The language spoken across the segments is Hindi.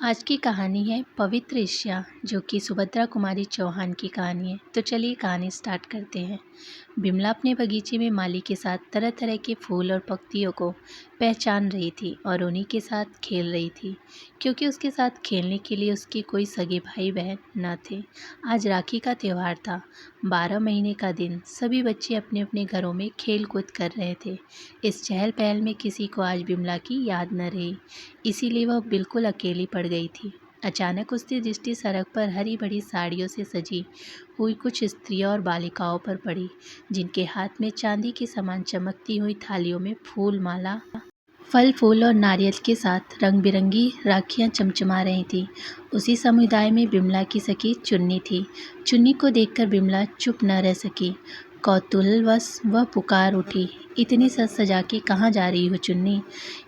आज की कहानी है पवित्र ईर्ष्या, जो कि सुभद्रा कुमारी चौहान की कहानी है। तो चलिए कहानी स्टार्ट करते हैं। बिमला अपने बगीचे में माली के साथ तरह तरह के फूल और पत्तियों को पहचान रही थी और उन्हीं के साथ खेल रही थी, क्योंकि उसके साथ खेलने के लिए उसके कोई सगे भाई बहन न थे। आज राखी का त्यौहार था। 12 महीने का दिन। सभी बच्चे अपने अपने घरों में खेल कूद कर रहे थे। इस चहल पहल में किसी को आज बिमला की याद न रही, इसीलिए वह बिल्कुल अकेली पड़ गई थी। अचानक उसकी दृष्टि सड़क पर हरी भरी साड़ियों से सजी हुई कुछ स्त्रियों और बालिकाओं पर पड़ी, जिनके हाथ में चांदी के समान चमकती हुई थालियों में फूल, माला, फल फूल और नारियल के साथ रंग बिरंगी राखियां चमचमा रही थीं। उसी समुदाय में बिमला की सखी चुन्नी थी। चुन्नी को देखकर बिमला चुप न रह सकी। कौतूहलवश वह पुकार उठी, इतनी सज सजा के कहाँ जा रही हो चुन्नी?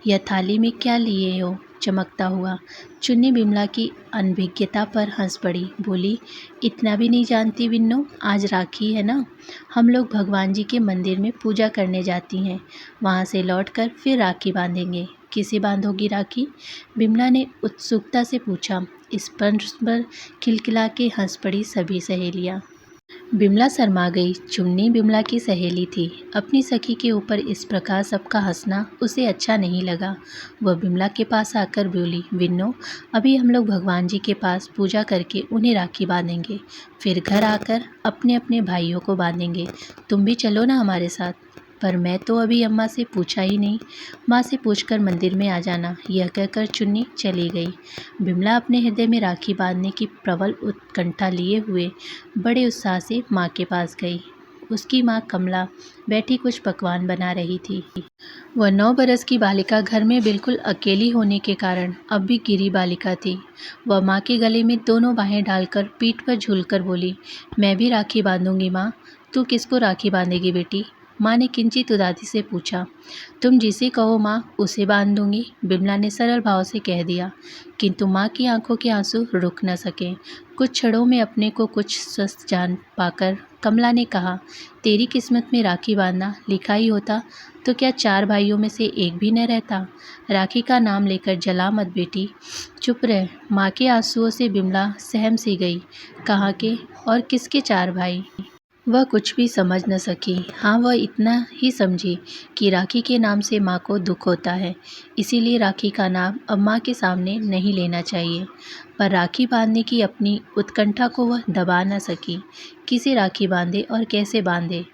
यह थाली में क्या लिए हो चमकता हुआ? चुन्नी बिमला की अनभिज्ञता पर हंस पड़ी, बोली, इतना भी नहीं जानती बिन्नो? आज राखी है ना। हम लोग भगवान जी के मंदिर में पूजा करने जाती हैं। वहाँ से लौटकर फिर राखी बांधेंगे। किसे बांधोगी राखी? बिमला ने उत्सुकता से पूछा। इस पर खिलखिला के हंस पड़ी सभी सहेलियाँ। बिमला शर्मा गई। चुन्नी बिमला की सहेली थी। अपनी सखी के ऊपर इस प्रकार सबका हंसना उसे अच्छा नहीं लगा। वह बिमला के पास आकर बोली, बिन्नो, अभी हम लोग भगवान जी के पास पूजा करके उन्हें राखी बांधेंगे, फिर घर आकर अपने अपने भाइयों को बांधेंगे। तुम भी चलो ना हमारे साथ। पर मैं तो अभी अम्मा से पूछा ही नहीं। माँ से पूछकर मंदिर में आ जाना। यह कहकर चुन्नी चली गई। बिमला अपने हृदय में राखी बांधने की प्रबल उत्कंठा लिए हुए बड़े उत्साह से माँ के पास गई। उसकी माँ कमला बैठी कुछ पकवान बना रही थी। वह 9 बरस की बालिका घर में बिल्कुल अकेली होने के कारण अब भी गिरी बालिका थी। वह माँ के गले में दोनों बाहें डालकर पीठ पर झूलकर बोली, मैं भी राखी बांधूंगी माँ। तू किसको राखी बांधेगी बेटी? माँ ने किंचित उदासी से पूछा। तुम जिसे कहो माँ, उसे बांध दूंगी, बिमला ने सरल भाव से कह दिया। किंतु माँ की आंखों के आंसू रुक न सके। कुछ क्षणों में अपने को कुछ स्वस्थ जान पाकर कमला ने कहा, तेरी किस्मत में राखी बांधना लिखा ही होता तो क्या 4 भाइयों में से एक भी न रहता? राखी का नाम लेकर जला मत बेटी, चुप रह। माँ के आंसुओं से बिमला सहम सी गई। कहाँ के और किसके 4 भाई? वह कुछ भी समझ न सकी। हाँ, वह इतना ही समझी कि राखी के नाम से माँ को दुख होता है, इसीलिए राखी का नाम अब माँ के सामने नहीं लेना चाहिए। पर राखी बांधने की अपनी उत्कंठा को वह दबा न सकी। किसे राखी बांधे और कैसे बांधे?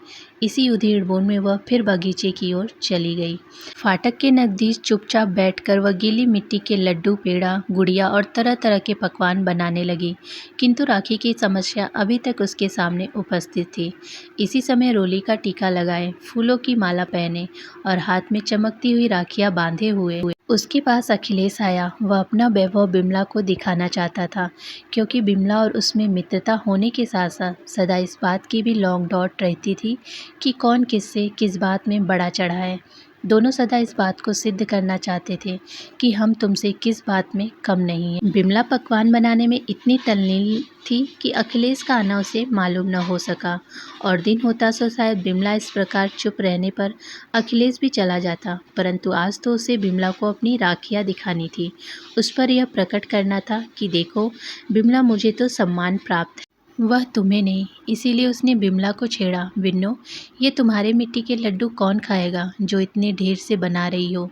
इसी उधेड़-बुन में वह फिर बगीचे की ओर चली गई। फाटक के नज़दीक चुपचाप बैठकर वह गीली मिट्टी के लड्डू, पेड़ा, गुड़िया और तरह तरह के पकवान बनाने लगी। किंतु राखी की समस्या अभी तक उसके सामने उपस्थित थी। इसी समय रोली का टीका लगाए, फूलों की माला पहने और हाथ में चमकती हुई राखियां बांधे हुए उसके पास अखिलेश आया। वह अपना वैभव बिमला को दिखाना चाहता था, क्योंकि बिमला और उसमें मित्रता होने के साथ साथ सदा इस बात की भी लौंग डौट रहती थी कि कौन किससे किस बात में बड़ा चढ़ा है। दोनों सदा इस बात को सिद्ध करना चाहते थे कि हम तुमसे किस बात में कम नहीं हैं। बिमला पकवान बनाने में इतनी तल्लीन थी कि अखिलेश का आना उसे मालूम न हो सका, और दिन होता सो शायद बिमला इस प्रकार चुप रहने पर अखिलेश भी चला जाता। परंतु आज तो उसे बिमला को अपनी राखियाँ दिखानी थी। उस पर यह प्रकट करना था कि देखो बिमला, मुझे तो सम्मान प्राप्त है, वह तुम्हें नहीं। इसीलिए उसने बिमला को छेड़ा, बिन्नो, ये तुम्हारे मिट्टी के लड्डू कौन खाएगा जो इतने ढेर से बना रही हो?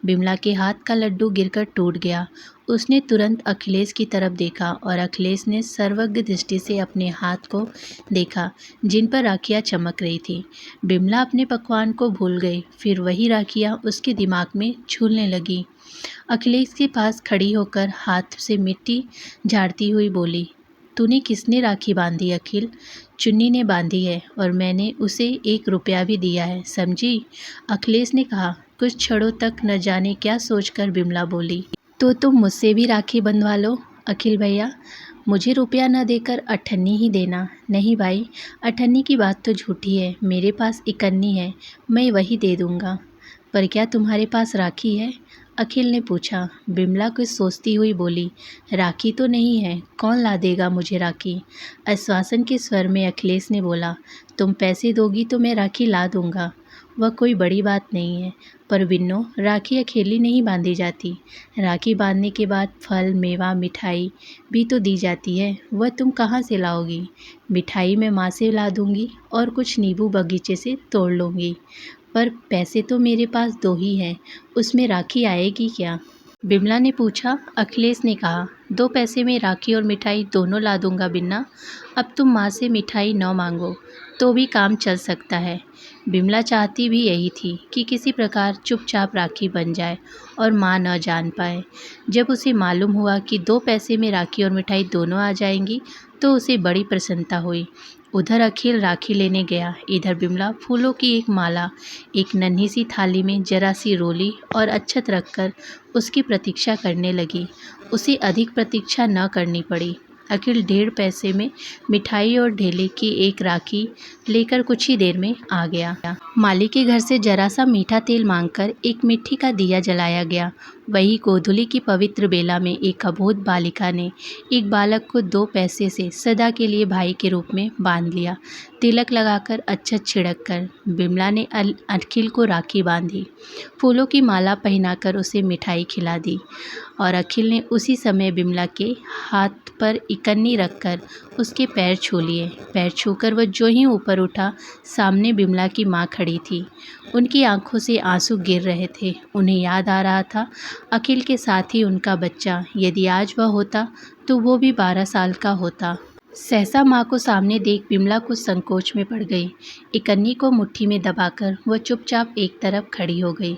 बिमला के हाथ का लड्डू गिरकर टूट गया। उसने तुरंत अखिलेश की तरफ देखा और अखिलेश ने सर्वज्ञ दृष्टि से अपने हाथ को देखा, जिन पर राखियाँ चमक रही थी। बिमला अपने पकवान को भूल गई। फिर वही राखियाँ उसके दिमाग में झूलने लगी। अखिलेश के पास खड़ी होकर हाथ से मिट्टी झाड़ती हुई बोली, तूने किसने राखी बांधी अखिल? चुन्नी ने बांधी है, और मैंने उसे 1 रुपया भी दिया है, समझी? अखिलेश ने कहा। कुछ क्षणों तक न जाने क्या सोचकर बिमला बोली, तो तुम मुझसे भी राखी बंधवा लो अखिल भैया। मुझे रुपया न देकर अठन्नी ही देना। नहीं भाई, अठन्नी की बात तो झूठी है। मेरे पास 51 है, मैं वही दे दूँगा। पर क्या तुम्हारे पास राखी है? अखिल ने पूछा। बिमला कुछ सोचती हुई बोली, राखी तो नहीं है, कौन ला देगा मुझे राखी? आश्वासन के स्वर में अखिलेश ने बोला, तुम पैसे दोगी तो मैं राखी ला दूंगा। वह कोई बड़ी बात नहीं है। पर बिन्नो, राखी अकेली नहीं बांधी जाती। राखी बांधने के बाद फल, मेवा, मिठाई भी तो दी जाती है। वह तुम कहाँ से लाओगी? मिठाई मैं माँ से ला दूँगी और कुछ नींबू बगीचे से तोड़ लूँगी। पर पैसे तो मेरे पास 2 ही हैं, उसमें राखी आएगी क्या? बिमला ने पूछा। अखिलेश ने कहा, 2 पैसे में राखी और मिठाई दोनों ला दूंगा बिन्ना। अब तुम माँ से मिठाई न मांगो तो भी काम चल सकता है। बिमला चाहती भी यही थी कि किसी प्रकार चुपचाप राखी बन जाए और माँ न जान पाए। जब उसे मालूम हुआ कि 2 पैसे में राखी और मिठाई दोनों आ जाएंगी तो उसे बड़ी प्रसन्नता हुई। उधर अखिल राखी लेने गया, इधर बिमला फूलों की एक माला एक नन्ही सी थाली में जरा सी रोली और अक्षत रखकर उसकी प्रतीक्षा करने लगी। उसे अधिक प्रतीक्षा न करनी पड़ी। अखिल 1.5 पैसे में मिठाई और ढेले की एक राखी लेकर कुछ ही देर में आ गया। माली के घर से जरा सा मीठा तेल मांगकर एक मिट्टी का दिया जलाया गया। वही गोधूली की पवित्र बेला में एक अबोध बालिका ने एक बालक को 2 पैसे से सदा के लिए भाई के रूप में बांध लिया। तिलक लगाकर अक्षत छिड़क कर बिमला ने अखिल को राखी बांधी, फूलों की माला पहनाकर उसे मिठाई खिला दी और अखिल ने उसी समय बिमला के हाथ पर इकन्नी रखकर उसके पैर छू लिए। पैर छूकर वह जो ही ऊपर उठा, सामने बिमला की माँ खड़ी थी। उनकी आंखों से आंसू गिर रहे थे। उन्हें याद आ रहा था अखिल के साथ ही उनका बच्चा, यदि आज वह होता तो वो भी 12 साल का होता। सहसा माँ को सामने देख बिमला कुछ संकोच में पड़ गई। इकन्नी को मुट्ठी में दबाकर वह चुपचाप एक तरफ खड़ी हो गई।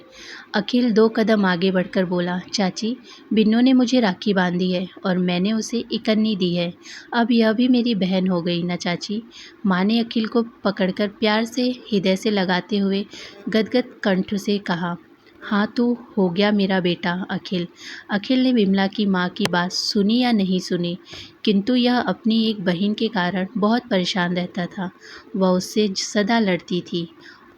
अखिल 2 कदम आगे बढ़कर बोला, चाची, बिन्नू ने मुझे राखी बांधी है और मैंने उसे इकन्नी दी है। अब यह भी मेरी बहन हो गई ना चाची। माँ ने अखिल को पकड़कर प्यार से हृदय से लगाते हुए गदगद कंठ से कहा, हाँ, तू हो गया मेरा बेटा अखिल। अखिल ने बिमला की माँ की बात सुनी या नहीं सुनी, किंतु यह अपनी एक बहन के कारण बहुत परेशान रहता था। वह उससे सदा लड़ती थी।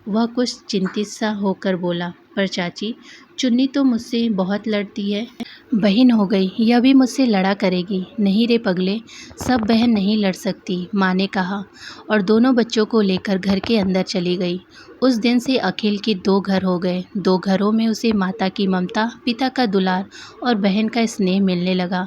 वह कुछ चिंतित सा होकर बोला, पर चाची, चुन्नी तो मुझसे बहुत लड़ती है। बहन हो गई, यह भी मुझसे लड़ा करेगी। नहीं रे पगले, सब बहन नहीं लड़ सकती, माँ ने कहा और दोनों बच्चों को लेकर घर के अंदर चली गई। उस दिन से अखिल के 2 घर हो गए। 2 घरों में उसे माता की ममता, पिता का दुलार और बहन का स्नेह मिलने लगा।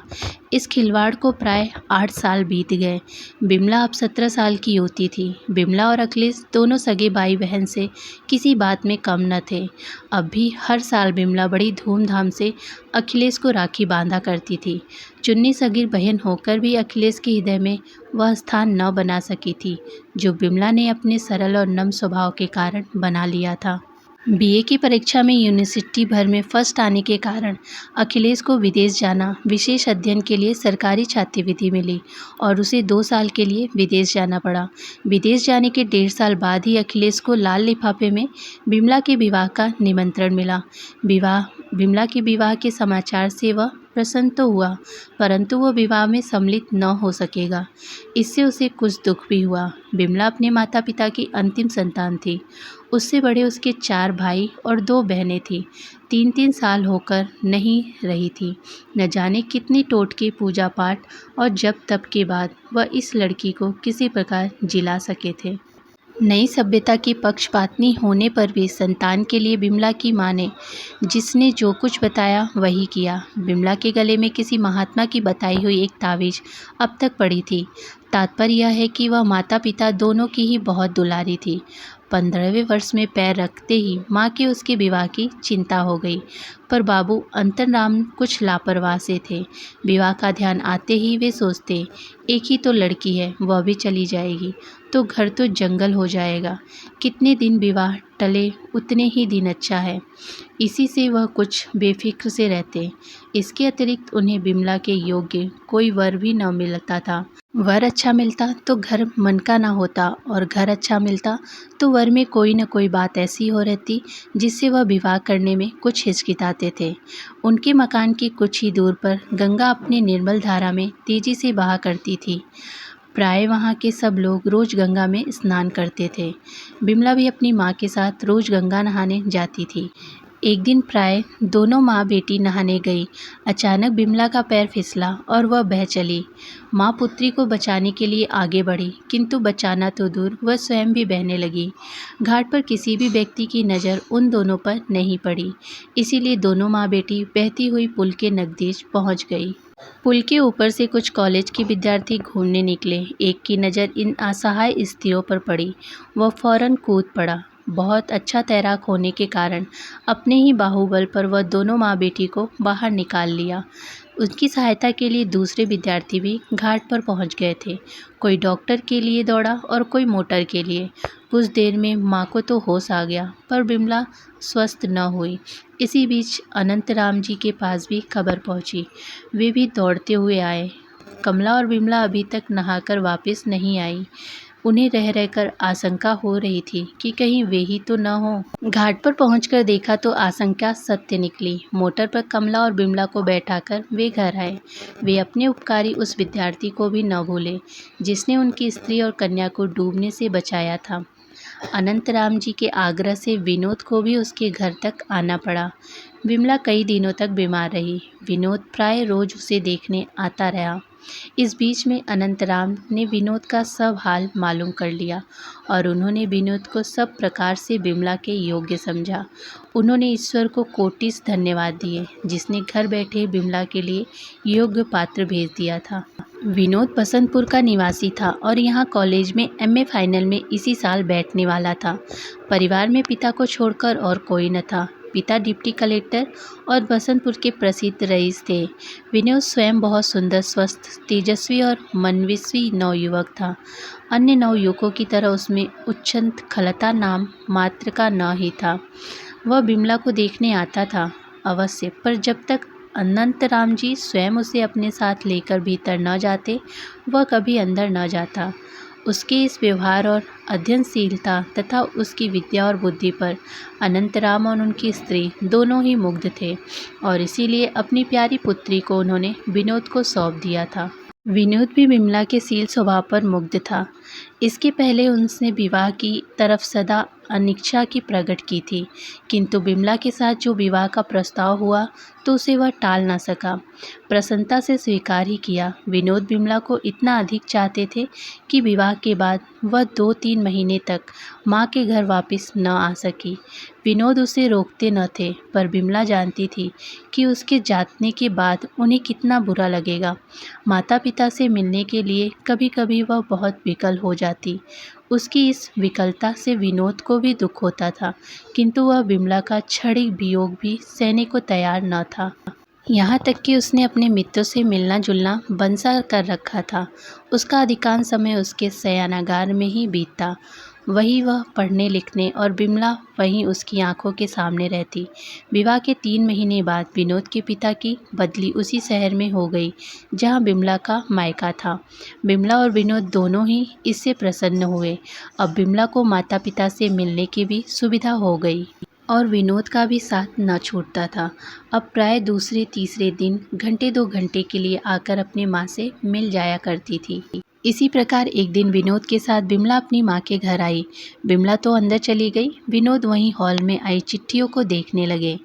इस खिलवाड़ को प्राय 8 साल बीत गए। बिमला अब 17 साल की होती थी। बिमला और अखिलेश दोनों सगे भाई बहन से किसी बात में कम न थे। अब भी हर साल बिमला बड़ी धूमधाम से अखिलेश को राखी बांधा करती थी। चुन्नी सगीर बहन होकर भी अखिलेश के हृदय में वह स्थान न बना सकी थी जो बिमला ने अपने सरल और नम्र स्वभाव के कारण बना लिया था। बीए की परीक्षा में यूनिवर्सिटी भर में फर्स्ट आने के कारण अखिलेश को विदेश जाना, विशेष अध्ययन के लिए सरकारी छात्रवृत्ति मिली और उसे 2 साल के लिए विदेश जाना पड़ा। विदेश जाने के 1.5 साल बाद ही अखिलेश को लाल लिफाफे में बिमला के विवाह का निमंत्रण मिला। बिमला के विवाह के समाचार से वह प्रसन्न तो हुआ, परंतु वह विवाह में सम्मिलित न हो सकेगा। इससे उसे कुछ दुख भी हुआ। बिमला अपने माता पिता की अंतिम संतान थी। उससे बड़े उसके 4 भाई और 2 बहनें थीं। 3-3 साल होकर नहीं रही थी। न जाने कितनी टोटके, पूजा पाठ और जप तप के बाद वह इस लड़की को किसी प्रकार जिला सके थे। नई सभ्यता की पक्षपातनी होने पर भी संतान के लिए बिमला की माँ ने जिसने जो कुछ बताया वही किया। बिमला के गले में किसी महात्मा की बताई हुई एक तावीज़ अब तक पड़ी थी। तात्पर्य यह है कि वह माता पिता दोनों की ही बहुत दुलारी थी। 15वें वर्ष में पैर रखते ही माँ के उसके विवाह की चिंता हो गई, पर बाबू अंतर्राम कुछ लापरवाह से थे। विवाह का ध्यान आते ही वे सोचते, एक ही तो लड़की है, वह भी चली जाएगी तो घर तो जंगल हो जाएगा। कितने दिन विवाह टले उतने ही दिन अच्छा है। इसी से वह कुछ बेफिक्र से रहते। इसके अतिरिक्त उन्हें बिमला के योग्य कोई वर भी न मिलता था। वर अच्छा मिलता तो घर मन का ना होता और घर अच्छा मिलता तो वर में कोई न कोई बात ऐसी हो रहती जिससे वह विवाह करने में कुछ हिचकिचाते थे। उनके मकान के कुछ ही दूर पर गंगा अपनी निर्मल धारा में तेजी से बहा करती थी। प्राय वहाँ के सब लोग रोज़ गंगा में स्नान करते थे। बिमला भी अपनी माँ के साथ रोज़ गंगा नहाने जाती थी। एक दिन प्राय दोनों माँ बेटी नहाने गई। अचानक बिमला का पैर फिसला और वह बह चली। माँ पुत्री को बचाने के लिए आगे बढ़ी, किंतु बचाना तो दूर, वह स्वयं भी बहने लगी। घाट पर किसी भी व्यक्ति की नज़र उन दोनों पर नहीं पड़ी, इसीलिए दोनों माँ बेटी बहती हुई पुल के नज़दीक पहुँच गई। पुल के ऊपर से कुछ कॉलेज के विद्यार्थी घूमने निकले। एक की नज़र इन असहाय स्त्रियों पर पड़ी। वह फौरन कूद पड़ा। बहुत अच्छा तैराक होने के कारण अपने ही बाहुबल पर वह दोनों माँ बेटी को बाहर निकाल लिया। उनकी सहायता के लिए दूसरे विद्यार्थी भी घाट पर पहुंच गए थे। कोई डॉक्टर के लिए दौड़ा और कोई मोटर के लिए। कुछ देर में माँ को तो होश आ गया, पर बिमला स्वस्थ न हुई। इसी बीच अनंतराम जी के पास भी खबर पहुंची। वे भी दौड़ते हुए आए। कमला और बिमला अभी तक नहाकर वापस नहीं आई। उन्हें रह रहकर आशंका हो रही थी कि कहीं वे ही तो न हो। घाट पर पहुंचकर देखा तो आशंका सत्य निकली। मोटर पर कमला और बिमला को बैठाकर वे घर आए। वे अपने उपकारी उस विद्यार्थी को भी न भूले, जिसने उनकी स्त्री और कन्या को डूबने से बचाया था। अनंतराम जी के आग्रह से विनोद को भी उसके घर तक आना पड़ा। बिमला कई दिनों तक बीमार रही। विनोद प्राय रोज उसे देखने आता रहा। इस बीच में अनंतराम ने विनोद का सब हाल मालूम कर लिया और उन्होंने विनोद को सब प्रकार से बिमला के योग्य समझा। उन्होंने ईश्वर को कोटिस धन्यवाद दिए, जिसने घर बैठे बिमला के लिए योग्य पात्र भेज दिया था। विनोद बसंतपुर का निवासी था और यहाँ कॉलेज में एमए फाइनल में इसी साल बैठने वाला था। परिवार में पिता को छोड़कर और कोई न था। पिता डिप्टी कलेक्टर और बसंतपुर के प्रसिद्ध रईस थे। विनोद स्वयं बहुत सुंदर, स्वस्थ, तेजस्वी और मनस्वी नवयुवक था। अन्य नवयुवकों की तरह उसमें उच्छृंख खलता नाम मात्र का न ही था। वह बिमला को देखने आता था अवश्य, पर जब तक अनंतराम जी स्वयं उसे अपने साथ लेकर भीतर न जाते, वह कभी अंदर न जाता। उसके इस व्यवहार और अध्ययनशीलता तथा उसकी विद्या और बुद्धि पर अनंतराम और उनकी स्त्री दोनों ही मुग्ध थे और इसीलिए अपनी प्यारी पुत्री को उन्होंने विनोद को सौंप दिया था। विनोद भी बिमला के शील स्वभाव पर मुग्ध था। इसके पहले उसने विवाह की तरफ सदा अनिच्छा की प्रकट की थी, किंतु बिमला के साथ जो विवाह का प्रस्ताव हुआ तो उसे वह टाल न सका। प्रसन्नता से स्वीकार ही किया। विनोद बिमला को इतना अधिक चाहते थे कि विवाह के बाद वह 2-3 महीने तक माँ के घर वापस न आ सकी। विनोद उसे रोकते न थे, पर बिमला जानती थी कि उसके जाने के बाद उन्हें कितना बुरा लगेगा। माता पिता से मिलने के लिए कभी कभी वह बहुत विकल हो जाती। उसकी इस विकलता से विनोद को भी दुख होता था, किंतु वह बिमला का क्षणिक वियोग भी सहने को तैयार न था। यहाँ तक कि उसने अपने मित्रों से मिलना जुलना बंद सा कर रखा था। उसका अधिकांश समय उसके शयनागार में ही बीतता। वहीं वह पढ़ने लिखने और बिमला वहीं उसकी आंखों के सामने रहती। विवाह के 3 महीने बाद विनोद के पिता की बदली उसी शहर में हो गई जहां बिमला का मायका था। बिमला और विनोद दोनों ही इससे प्रसन्न हुए। अब बिमला को माता पिता से मिलने की भी सुविधा हो गई और विनोद का भी साथ न छूटता था। अब प्राय दूसरे तीसरे दिन घंटे 2 घंटे के लिए आकर अपनी माँ से मिल जाया करती थी। इसी प्रकार एक दिन विनोद के साथ बिमला अपनी माँ के घर आई। बिमला तो अंदर चली गई। विनोद वहीं हॉल में आई चिट्ठियों को देखने लगे।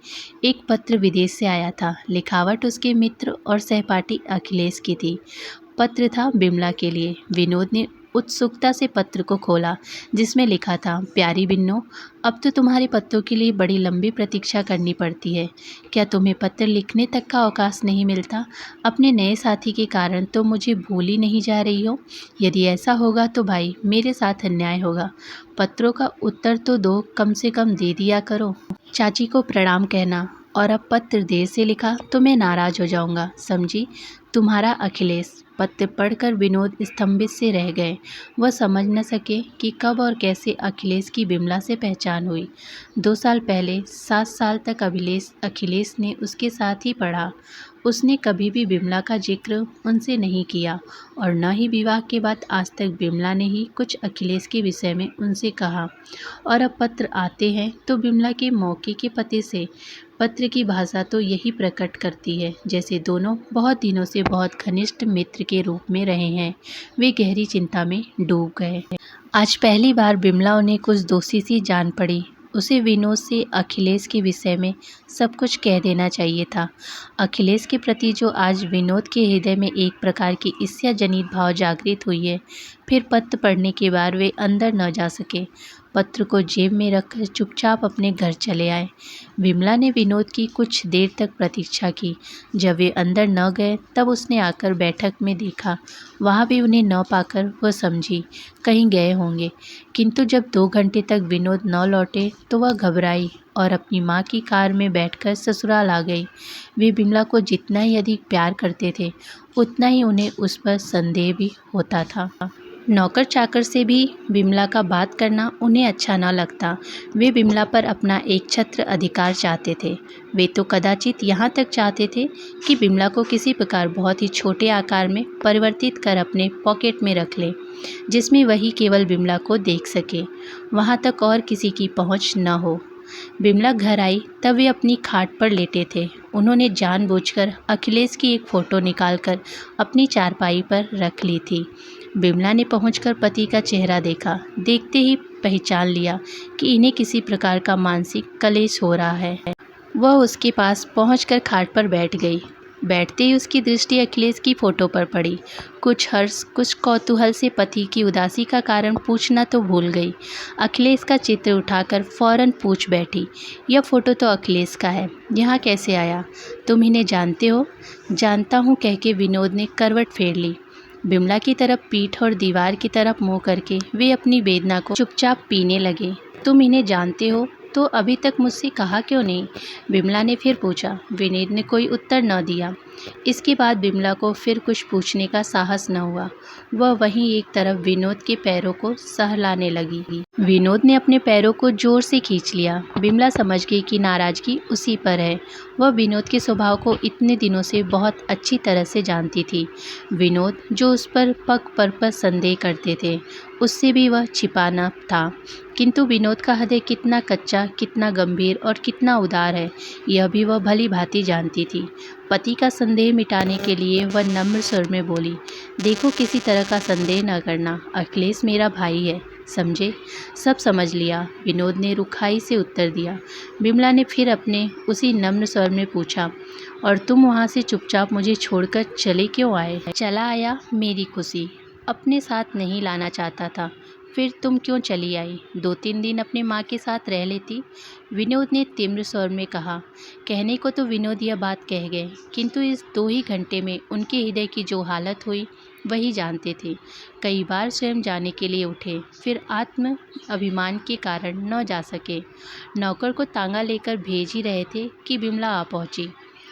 एक पत्र विदेश से आया था। लिखावट उसके मित्र और सहपाठी अखिलेश की थी। पत्र था बिमला के लिए। विनोद ने उत्सुकता से पत्र को खोला, जिसमें लिखा था, प्यारी बिन्नो, अब तो तुम्हारे पत्रों के लिए बड़ी लंबी प्रतीक्षा करनी पड़ती है। क्या तुम्हें पत्र लिखने तक का अवकाश नहीं मिलता? अपने नए साथी के कारण तो मुझे भूल ही नहीं जा रही हो। यदि ऐसा होगा तो भाई मेरे साथ अन्याय होगा। पत्रों का उत्तर तो दो, कम से कम दे दिया करो। चाची को प्रणाम कहना, और अब पत्र देर से लिखा तो मैं नाराज हो जाऊंगा, समझी? तुम्हारा अखिलेश। पत्र पढ़कर विनोद स्तंभित से रह गए। वह समझ न सके कि कब और कैसे अखिलेश की बिमला से पहचान हुई। 2 साल पहले 7 साल तक अखिलेश ने उसके साथ ही पढ़ा। उसने कभी भी बिमला का जिक्र उनसे नहीं किया और न ही विवाह के बाद आज तक बिमला ने ही कुछ अखिलेश के विषय में उनसे कहा। और अब पत्र आते हैं तो बिमला के मौके के पते से। पत्र की भाषा तो यही प्रकट करती है जैसे दोनों बहुत दिनों से बहुत घनिष्ठ मित्र के रूप में रहे हैं। वे गहरी चिंता में डूब गए। आज पहली बार बिमला उन्हें कुछ दोषी सी जान पड़ी। उसे विनोद से अखिलेश के विषय में सब कुछ कह देना चाहिए था। अखिलेश के प्रति जो आज विनोद के हृदय में एक प्रकार की ईर्ष्याजनित भाव जागृत हुई है। फिर पत्र पढ़ने के बाद वे अंदर न जा सके। पत्र को जेब में रखकर चुपचाप अपने घर चले आए। विमला ने विनोद की कुछ देर तक प्रतीक्षा की। जब वे अंदर न गए तब उसने आकर बैठक में देखा। वहाँ भी उन्हें न पाकर वह समझी कहीं गए होंगे। किंतु जब 2 घंटे तक विनोद न लौटे तो वह घबराई और अपनी माँ की कार में बैठकर ससुराल आ गई। वे विमला को जितना ही अधिक प्यार करते थे उतना ही उन्हें उस पर संदेह भी होता था। नौकर चाकर से भी विमला का बात करना उन्हें अच्छा न लगता। वे विमला पर अपना एक छत्र अधिकार चाहते थे। वे तो कदाचित यहाँ तक चाहते थे कि विमला को किसी प्रकार बहुत ही छोटे आकार में परिवर्तित कर अपने पॉकेट में रख ले, जिसमें वही केवल विमला को देख सके, वहाँ तक और किसी की पहुँच न हो। विमला घर आई तब वे अपनी खाट पर लेटे थे। उन्होंने जानबूझकर अखिलेश की एक फ़ोटो निकालकर अपनी चारपाई पर रख ली थी। विमला ने पहुंचकर पति का चेहरा देखा। देखते ही पहचान लिया कि इन्हें किसी प्रकार का मानसिक क्लेश हो रहा है। वह उसके पास पहुंचकर खाट पर बैठ गई। बैठते ही उसकी दृष्टि अखिलेश की फ़ोटो पर पड़ी। कुछ हर्ष, कुछ कौतूहल से पति की उदासी का कारण पूछना तो भूल गई। अखिलेश का चित्र उठाकर फौरन पूछ बैठी, यह फ़ोटो तो अखिलेश का है, यहाँ कैसे आया? तुम इन्हें जानते हो? जानता हूँ, कह के विनोद ने करवट फेर ली। विमला की तरफ पीठ और दीवार की तरफ मुँह करके वे अपनी वेदना को चुपचाप पीने लगे। तुम इन्हें जानते हो तो अभी तक मुझसे कहा क्यों नहीं? विमला ने फिर पूछा। विनोद ने कोई उत्तर न दिया। इसके बाद विमला को फिर कुछ पूछने का साहस न हुआ। वह वहीं एक तरफ विनोद के पैरों को सहलाने लगी। विनोद ने अपने पैरों को जोर से खींच लिया। विमला समझ गई कि नाराज़गी उसी पर है। वह विनोद के स्वभाव को इतने दिनों से बहुत अच्छी तरह से जानती थी। विनोद जो उस पर पग पर संदेह करते थे, उससे भी वह छिपाना था। किंतु विनोद का हृदय कितना कच्चा, कितना गंभीर और कितना उदार है, यह भी वह भली भांति जानती थी। पति का संदेह मिटाने के लिए वह नम्र स्वर में बोली, देखो, किसी तरह का संदेह न करना। अखिलेश मेरा भाई है, समझे? सब समझ लिया, विनोद ने रुखाई से उत्तर दिया। विमला ने फिर अपने उसी नम्र स्वर में पूछा, और तुम वहाँ से चुपचाप मुझे छोड़कर चले क्यों आए? चला आया मेरी खुशी, अपने साथ नहीं लाना चाहता था। फिर तुम क्यों चली आई? 2-3 दिन अपने माँ के साथ रह लेती, विनोद ने तीव्र स्वर में कहा। कहने को तो विनोद यह बात कह गए, किंतु इस 2 ही घंटे में उनके हृदय की जो हालत हुई वही जानते थे। कई बार स्वयं जाने के लिए उठे, फिर आत्म अभिमान के कारण न जा सके। नौकर को तांगा लेकर भेज ही रहे थे कि विमला आ पहुंची।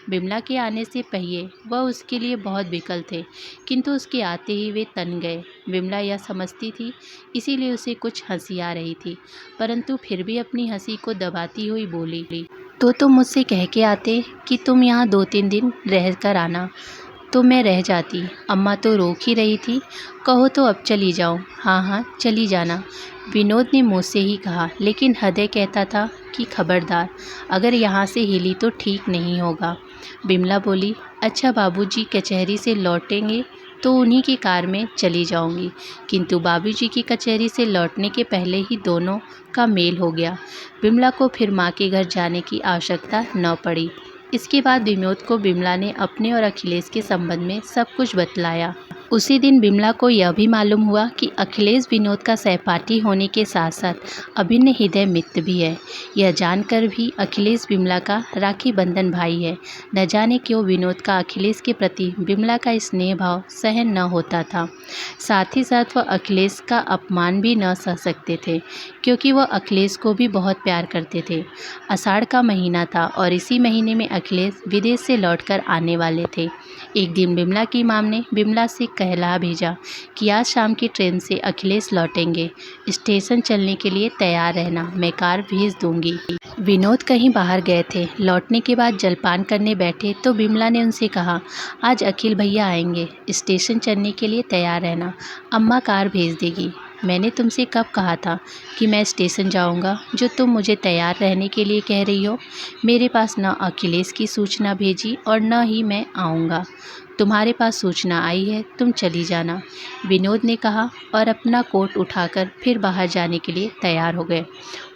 विमला के आने से पहले वह उसके लिए बहुत विकल थे, किंतु उसके आते ही वे तन गए। विमला यह समझती थी, इसीलिए उसे कुछ हंसी आ रही थी, परंतु फिर भी अपनी हंसी को दबाती हुई बोली, तो तुम मुझसे कह के आते कि तुम यहाँ 2-3 दिन रह कर आना, तो मैं रह जाती। अम्मा तो रोक ही रही थी, कहो तो अब चली जाऊँ। हाँ हाँ, चली जाना, विनोद ने मुँह से ही कहा, लेकिन हृदय कहता था कि खबरदार, अगर यहाँ से हिली तो ठीक नहीं होगा। विमला बोली, अच्छा, बाबूजी कचहरी से लौटेंगे तो उन्हीं की कार में चली जाऊंगी। किंतु बाबूजी की कचहरी से लौटने के पहले ही दोनों का मेल हो गया। विमला को फिर माँ के घर जाने की आवश्यकता न पड़ी। इसके बाद विनोद को विमला ने अपने और अखिलेश के संबंध में सब कुछ बतलाया। उसी दिन विमला को यह भी मालूम हुआ कि अखिलेश विनोद का सहपाठी होने के साथ साथ अभिन्न हृदय मित्र भी है। यह जानकर भी अखिलेश विमला का राखी बंधन भाई है। न जाने क्यों विनोद का अखिलेश के प्रति विमला का स्नेह भाव सहन न होता था। साथ ही साथ वह अखिलेश का अपमान भी न सह सकते थे, क्योंकि वह अखिलेश को भी बहुत प्यार करते थे। आषाढ़ का महीना था और इसी महीने में अखिलेश विदेश से लौटकर आने वाले थे। एक दिन विमला की माँ ने विमला से कहला भेजा कि आज शाम की ट्रेन से अखिलेश लौटेंगे, स्टेशन चलने के लिए तैयार रहना, मैं कार भेज दूंगी। विनोद कहीं बाहर गए थे। लौटने के बाद जलपान करने बैठे तो विमला ने उनसे कहा, आज अखिल भैया आएंगे, स्टेशन चलने के लिए तैयार रहना, अम्मा कार भेज देगी। मैंने तुमसे कब कहा था कि मैं स्टेशन जाऊंगा, जो तुम मुझे तैयार रहने के लिए कह रही हो? मेरे पास न अखिलेश की सूचना भेजी और न ही मैं आऊँगा। तुम्हारे पास सूचना आई है, तुम चली जाना, विनोद ने कहा और अपना कोट उठाकर फिर बाहर जाने के लिए तैयार हो गए।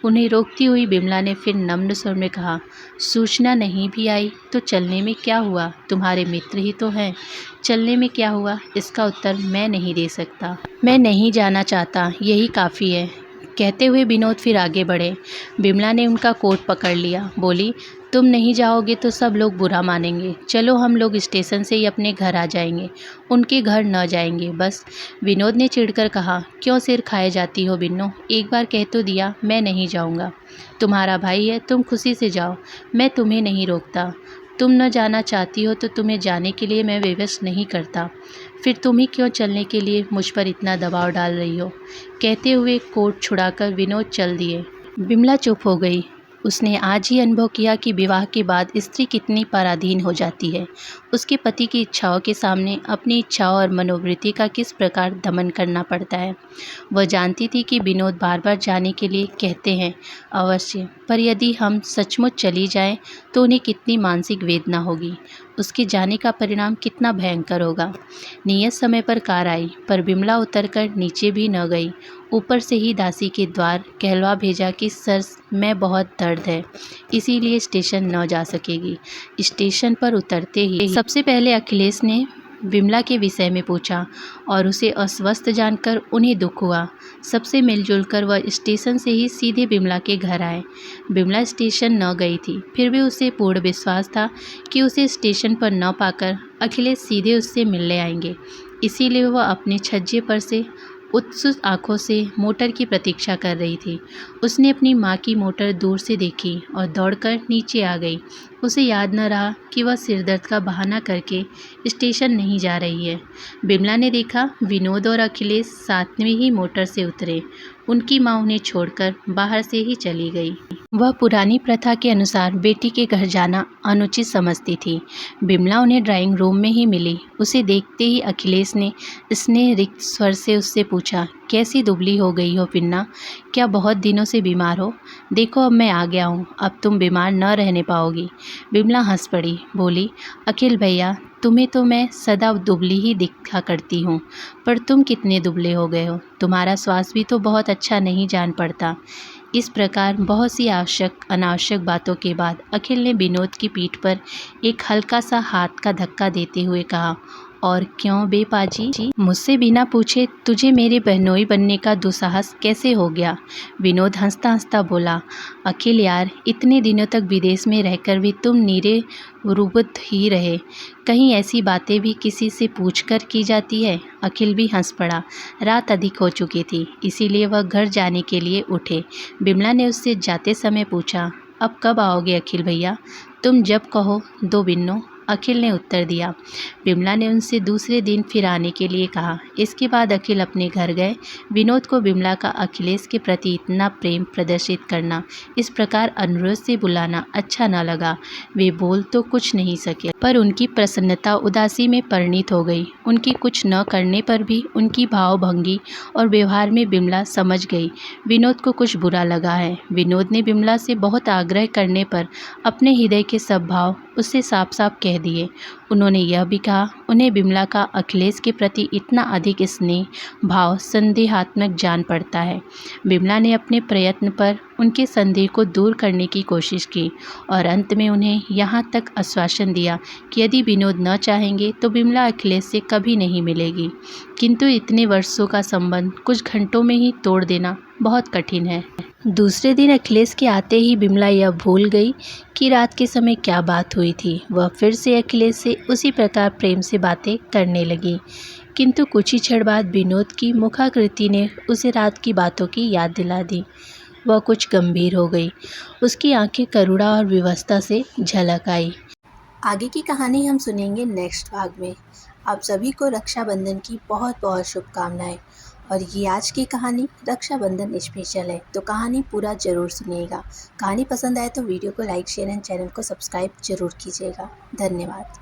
उन्हें रोकती हुई बिमला ने फिर नम्र स्वर में कहा, सूचना नहीं भी आई तो चलने में क्या हुआ, तुम्हारे मित्र ही तो हैं। चलने में क्या हुआ, इसका उत्तर मैं नहीं दे सकता। मैं नहीं जाना चाहता, यही काफ़ी है। कहते हुए विनोद फिर आगे बढ़े। बिमला ने उनका कोट पकड़ लिया, बोली, तुम नहीं जाओगे तो सब लोग बुरा मानेंगे। चलो हम लोग स्टेशन से ही अपने घर आ जाएंगे, उनके घर न जाएंगे बस। विनोद ने चिढ़कर कहा, क्यों सिर खाए जाती हो बिन्नो, एक बार कह तो दिया मैं नहीं जाऊंगा। तुम्हारा भाई है, तुम खुशी से जाओ, मैं तुम्हें नहीं रोकता। तुम न जाना चाहती हो तो तुम्हें जाने के लिए मैं विवश नहीं करता, फिर तुम ही क्यों चलने के लिए मुझ पर इतना दबाव डाल रही हो। कहते हुए कोट छुड़ाकर विनोद चल दिए। बिमला चुप हो गई। उसने आज ही अनुभव किया कि विवाह के बाद स्त्री कितनी पराधीन हो जाती है। उसके पति की इच्छाओं के सामने अपनी इच्छाओं और मनोवृत्ति का किस प्रकार दमन करना पड़ता है। वह जानती थी कि विनोद बार बार जाने के लिए कहते हैं अवश्य, पर यदि हम सचमुच चली जाएं तो उन्हें कितनी मानसिक वेदना होगी, उसके जाने का परिणाम कितना भयंकर होगा। नियत समय पर कार आई, पर बिमला उतरकर नीचे भी न गई। ऊपर से ही दासी के द्वार कहलवा भेजा कि सर में बहुत दर्द है, इसीलिए स्टेशन न जा सकेगी। स्टेशन पर उतरते ही सबसे पहले अखिलेश ने बिमला के विषय में पूछा और उसे अस्वस्थ जानकर उन्हें दुख हुआ। सबसे मिलजुल कर वह स्टेशन से ही सीधे बिमला के घर आए। बिमला स्टेशन न गई थी, फिर भी उसे पूर्ण विश्वास था कि उसे स्टेशन पर न पाकर अखिलेश सीधे उससे मिलने आएंगे। इसीलिए वह अपने छज्जे पर से उत्सुक आंखों से मोटर की प्रतीक्षा कर रही थी। उसने अपनी माँ की मोटर दूर से देखी और दौड़कर नीचे आ गई। उसे याद न रहा कि वह सिरदर्द का बहाना करके स्टेशन नहीं जा रही है। बिमला ने देखा विनोद और अखिलेश साथ में ही मोटर से उतरे। उनकी माँ उन्हें छोड़कर बाहर से ही चली गई। वह पुरानी प्रथा के अनुसार बेटी के घर जाना अनुचित समझती थी। बिमला उन्हें ड्राइंग रूम में ही मिली। उसे देखते ही अखिलेश ने स्नेह रिक्त स्वर से उससे पूछा, कैसी दुबली हो गई हो पिन्ना, क्या बहुत दिनों से बीमार हो। देखो अब मैं आ गया हूँ, अब तुम बीमार न रहने पाओगी। बिमला हंस पड़ी, बोली, अखिल भैया तुम्हें तो मैं सदा दुबली ही दिखा करती हूँ, पर तुम कितने दुबले हो गए हो, तुम्हारा स्वास्थ्य भी तो बहुत अच्छा नहीं जान पड़ता। इस प्रकार बहुत सी आवश्यक अनावश्यक बातों के बाद अखिल ने विनोद की पीठ पर एक हल्का सा हाथ का धक्का देते हुए कहा, और क्यों बे पाजी, मुझसे बिना पूछे तुझे मेरे बहनोई बनने का दुस्साहस कैसे हो गया। विनोद हंसता हंसता बोला, अखिल यार, इतने दिनों तक विदेश में रहकर भी तुम नीरे रुबत ही रहे, कहीं ऐसी बातें भी किसी से पूछकर की जाती है। अखिल भी हंस पड़ा। रात अधिक हो चुकी थी, इसीलिए वह घर जाने के लिए उठे। बिमला ने उससे जाते समय पूछा, अब कब आओगे अखिल भैया। तुम जब कहो दो बिन्नो, अखिल ने उत्तर दिया। बिमला ने उनसे दूसरे दिन फिर आने के लिए कहा। इसके बाद अखिल अपने घर गए। विनोद को बिमला का अखिलेश के प्रति इतना प्रेम प्रदर्शित करना, इस प्रकार अनुरोध से बुलाना अच्छा न लगा। वे बोल तो कुछ नहीं सके, पर उनकी प्रसन्नता उदासी में परिणित हो गई। उनकी कुछ न करने पर भी उनकी भावभंगी और व्यवहार में बिमला समझ गई विनोद को कुछ बुरा लगा है। विनोद ने बिमला से बहुत आग्रह करने पर अपने हृदय के सब भाव उससे साफ साफ कह दिए। उन्होंने यह भी कहा उन्हें बिमला का अखिलेश के प्रति इतना अधिक स्नेह भाव संदेहात्मक जान पड़ता है। बिमला ने अपने प्रयत्न पर उनके संदेह को दूर करने की कोशिश की और अंत में उन्हें यहाँ तक आश्वासन दिया कि यदि विनोद न चाहेंगे तो बिमला अखिलेश से कभी नहीं मिलेगी। किंतु इतने वर्षों का संबंध कुछ घंटों में ही तोड़ देना बहुत कठिन है। दूसरे दिन अखिलेश के आते ही बिमला यह भूल गई कि रात के समय क्या बात हुई थी। वह फिर से अखिलेश से उसी प्रकार प्रेम से बातें करने लगी। किंतु कुछ ही क्षण बाद विनोद की मुखाकृति ने उसे रात की बातों की याद दिला दी। वह कुछ गंभीर हो गई। उसकी आंखें करुणा और विवशता से झलक आई। आगे की कहानी हम सुनेंगे नेक्स्ट भाग में। आप सभी को रक्षाबंधन की बहुत बहुत शुभकामनाएं। और ये आज की कहानी रक्षाबंधन स्पेशल है, तो कहानी पूरा ज़रूर सुनिएगा। कहानी पसंद आए तो वीडियो को लाइक शेयर एंड चैनल को सब्सक्राइब जरूर कीजिएगा। धन्यवाद।